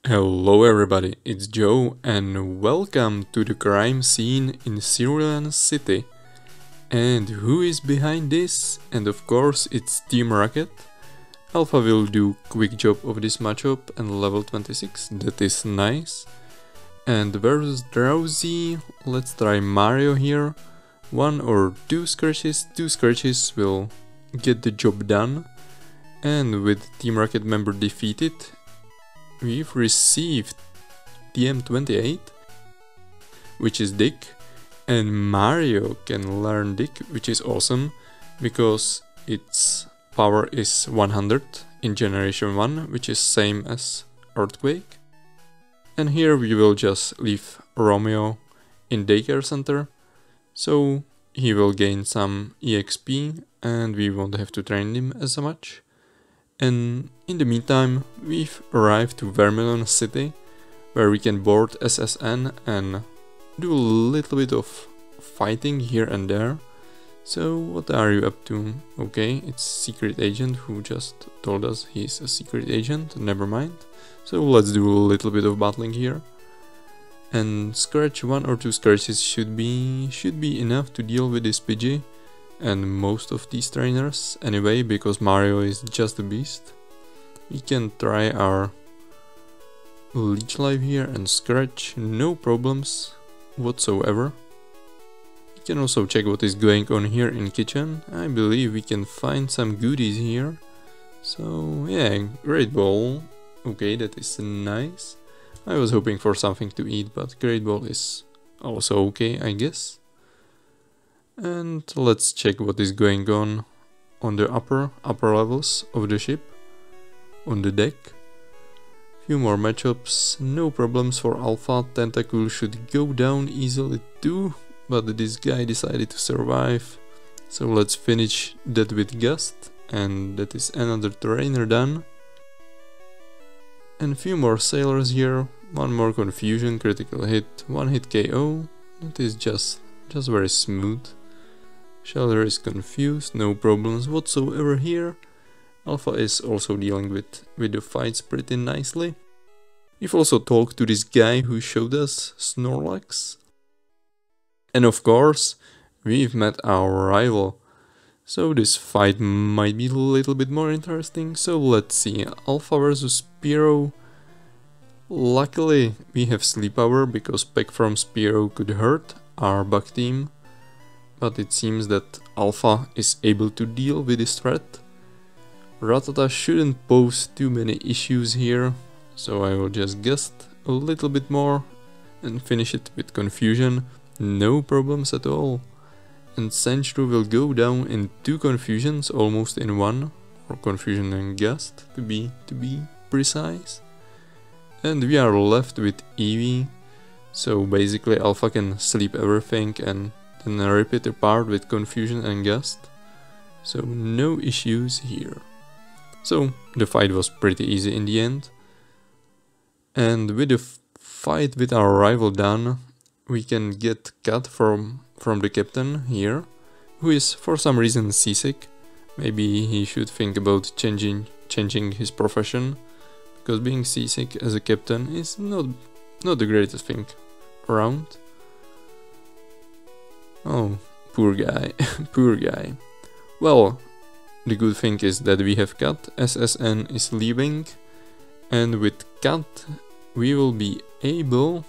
Hello everybody, it's Joe and welcome to the crime scene in Cerulean City. And who is behind this? And of course it's Team Rocket. Alpha will do quick job of this matchup and level 26, that is nice. And versus Drowsy, let's try Mario here. 1 or 2 scratches will get the job done. And with Team Rocket member defeated, we've received TM28, which is Dick, and Mario can learn Dick, which is awesome, because its power is 100 in Generation 1, which is same as Earthquake. And here we will just leave Romeo in Daycare Center, so he will gain some EXP and we won't have to train him as much. And in the meantime, we've arrived to Vermilion City, where we can board SSN and do a little bit of fighting here and there. So what are you up to? Okay, it's Secret Agent who just told us he's a Secret Agent, never mind. So let's do a little bit of battling here. And scratch 1 or 2 scratches should be enough to deal with this Pidgey. And most of these trainers anyway, because Mario is just a beast. We can try our Leech Life here and scratch, no problems whatsoever. We can also check what is going on here in kitchen. I believe we can find some goodies here. So yeah, Great Ball. Okay, that is nice. I was hoping for something to eat, but Great Ball is also okay, I guess. And let's check what is going on the upper levels of the ship, on the deck. Few more matchups, no problems for Alpha. Tentacool should go down easily too, but this guy decided to survive. So let's finish that with Gust, and that is another trainer done. And few more sailors here, one more confusion, critical hit, 1 hit KO. That is just very smooth. Shelter is confused, no problems whatsoever here. Alpha is also dealing with the fights pretty nicely. We've also talked to this guy who showed us Snorlax. And of course, we've met our rival. So this fight might be a little bit more interesting. So let's see, Alpha versus Spearow. Luckily we have Sleep Power, because Peck from Spearow could hurt our bug team. But it seems that Alpha is able to deal with this threat. Rattata shouldn't pose too many issues here, so I will just Gust a little bit more and finish it with Confusion, no problems at all. And Sandshrew will go down in 2 confusions, almost in 1, or Confusion and Gust to be precise. And we are left with Eevee, so basically Alpha can sleep everything and rip it apart with Confusion and Gust. So no issues here. So the fight was pretty easy in the end. And with the fight with our rival done, we can get cut from the captain here, who is for some reason seasick. Maybe he should think about changing his profession, because being seasick as a captain is not the greatest thing around. Oh, poor guy, poor guy. Well, the good thing is that we have Cat, SSN is leaving, and with Cat we will be able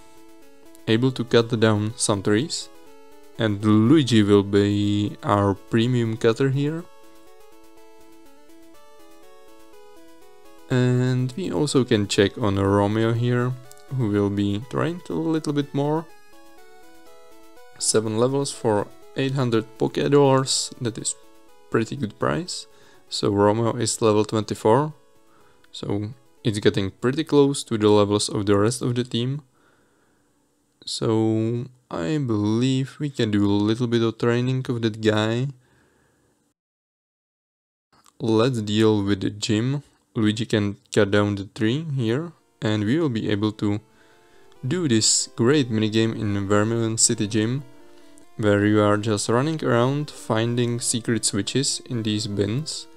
to cut down some trees, and Luigi will be our premium cutter here. And we also can check on Romeo here, who will be trained a little bit more. 7 levels for 800 Poké Dollars, that is pretty good price. So Romeo is level 24, so it's getting pretty close to the levels of the rest of the team. So I believe we can do a little bit of training of that guy. Let's deal with the gym. Luigi can cut down the tree here, and we will be able to do this great minigame in Vermilion City Gym, where you are just running around finding secret switches in these bins,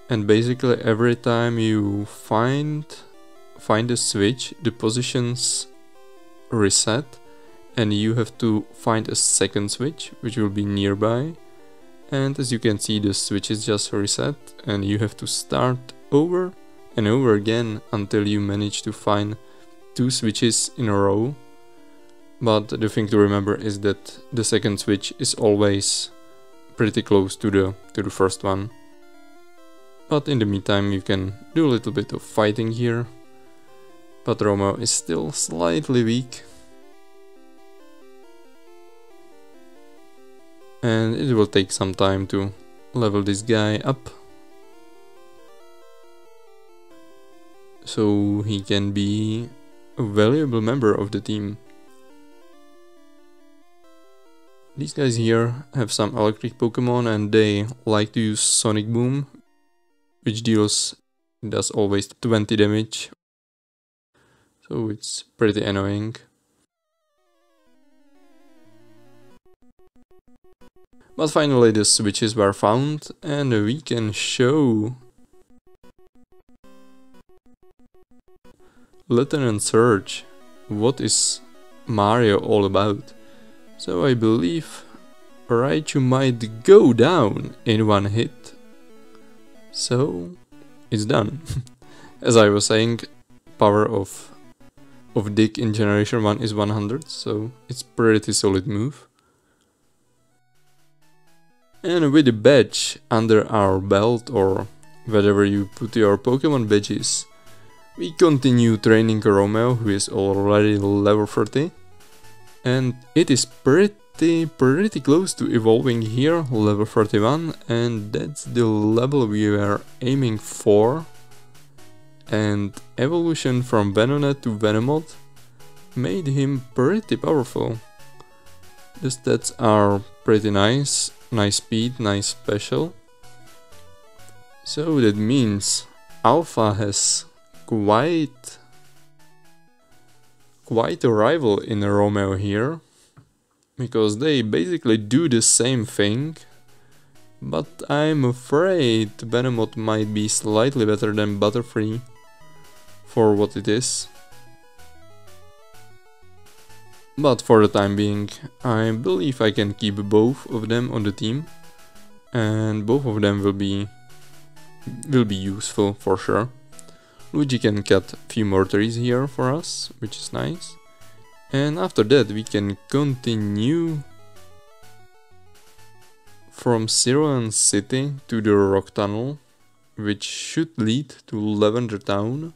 and basically every time you find find a switch, the positions reset, and you have to find a second switch which will be nearby. And as you can see, the switch is just reset and you have to start over and over again until you manage to find 2 switches in a row. But the thing to remember is that the second switch is always pretty close to the first one. But in the meantime you can do a little bit of fighting here. But Romeo is still slightly weak. And it will take some time to level this guy up, so he can be a valuable member of the team. These guys here have some electric Pokemon and they like to use Sonic Boom, which does always 20 damage, so it's pretty annoying. But finally the switches were found and we can show Lieutenant Surge what is Mario all about. So I believe Raichu might go down in one hit. So it's done. As I was saying, power of Dick in Generation 1 is 100, so it's pretty solid move. And with the badge under our belt, or wherever you put your Pokemon badges, we continue training Romeo, who is already level 30. And it is pretty close to evolving here, level 31, and that's the level we were aiming for. And evolution from Venonat to Venomoth made him pretty powerful. The stats are pretty nice. Nice speed, nice special. So that means Alpha has quite a rival in Romeo here, because they basically do the same thing, but I'm afraid Venomoth might be slightly better than Butterfree for what it is. But for the time being, I believe I can keep both of them on the team, and both of them will be useful for sure. Luigi can cut a few more trees here for us, which is nice. And after that we can continue from Cerulean City to the Rock Tunnel, which should lead to Lavender Town.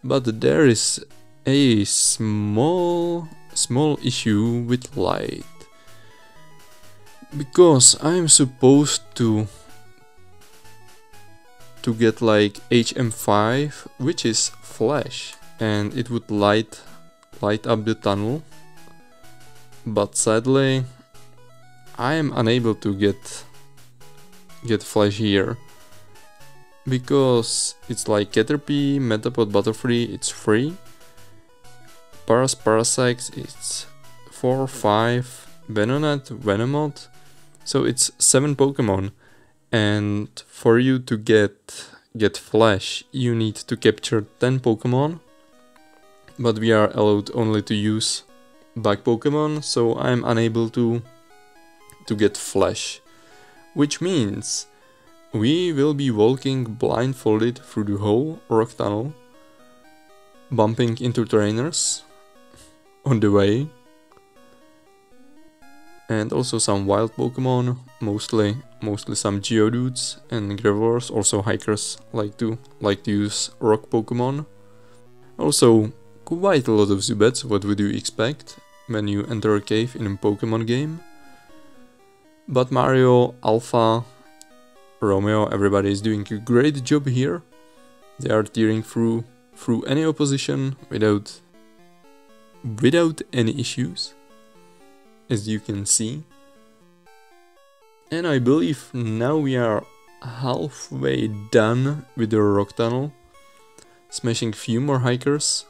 But there is a small issue with light, because I'm supposed to get like HM5, which is flash, and it would light up the tunnel, but sadly I am unable to get flash here, because it's like Caterpie, Metapod, Butterfree, it's free. Parasects, it's 4, 5, Venonat, Venomoth, so it's 7 Pokemon, and for you to get Flash you need to capture 10 Pokemon, but we are allowed only to use Bug Pokemon, so I'm unable to get Flash, which means we will be walking blindfolded through the whole Rock Tunnel, bumping into trainers on the way, and also some wild Pokemon, mostly some Geodudes and Gravelers. Also hikers like to use rock Pokemon. Also quite a lot of Zubats. What would you expect when you enter a cave in a Pokemon game? But Mario, Alpha, Romeo, everybody is doing a great job here. They are tearing through any opposition without any issues, as you can see. And I believe now we are halfway done with the Rock Tunnel, smashing few more hikers,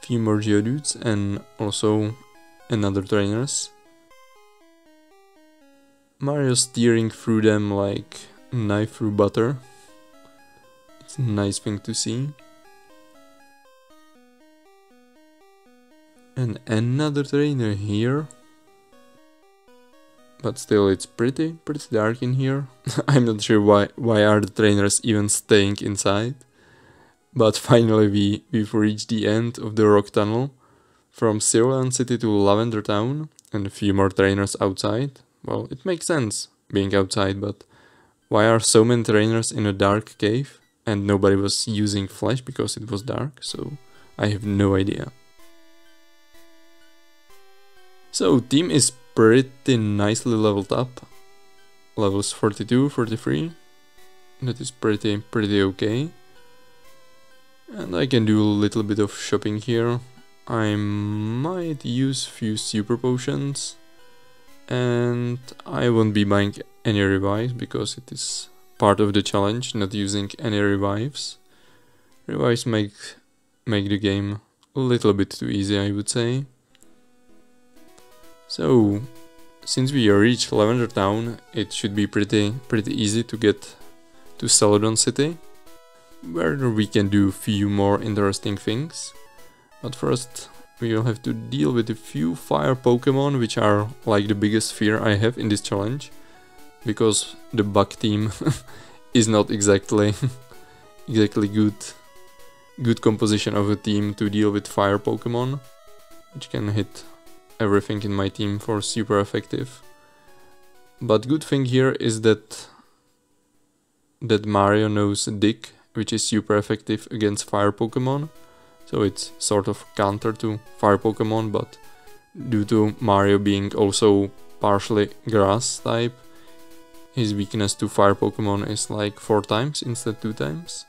few more Geodudes, and also another trainers. Mario's steering through them like knife through butter. It's a nice thing to see. And another trainer here. But still it's pretty dark in here. I'm not sure why are the trainers even staying inside. But finally we've reached the end of the rock tunnel. From Cerulean City to Lavender Town. And a few more trainers outside. Well, it makes sense being outside, but why are so many trainers in a dark cave? And nobody was using flash because it was dark, so I have no idea. So team is pretty nicely leveled up. Levels 42, 43. That is pretty okay. And I can do a little bit of shopping here. I might use few super potions. And I won't be buying any revives because it is part of the challenge, not using any revives. Revives make the game a little bit too easy, I would say. So, since we reached Lavender Town, it should be pretty easy to get to Celadon City, where we can do few more interesting things. But first, we will have to deal with a few fire Pokemon, which are like the biggest fear I have in this challenge, because the bug team is not exactly good composition of a team to deal with fire Pokemon, which can hit everything in my team for super effective. But good thing here is that Mario knows Dig, which is super effective against fire Pokemon. So it's sort of counter to fire Pokemon, but due to Mario being also partially grass type, his weakness to fire Pokemon is like 4 times instead 2 times.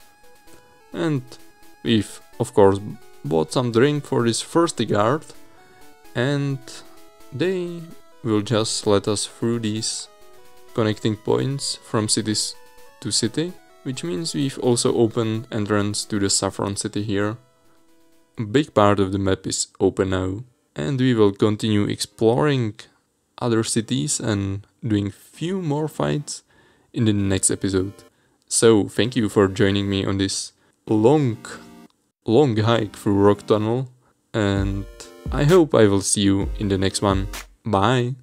And we've of course bought some drink for this thirsty guard, and they will just let us through these connecting points from cities to city, which means we've also opened entrance to the Saffron City here. A big part of the map is open now, and we will continue exploring other cities and doing few more fights in the next episode. So thank you for joining me on this long hike through Rock Tunnel, and I hope I will see you in the next one. Bye!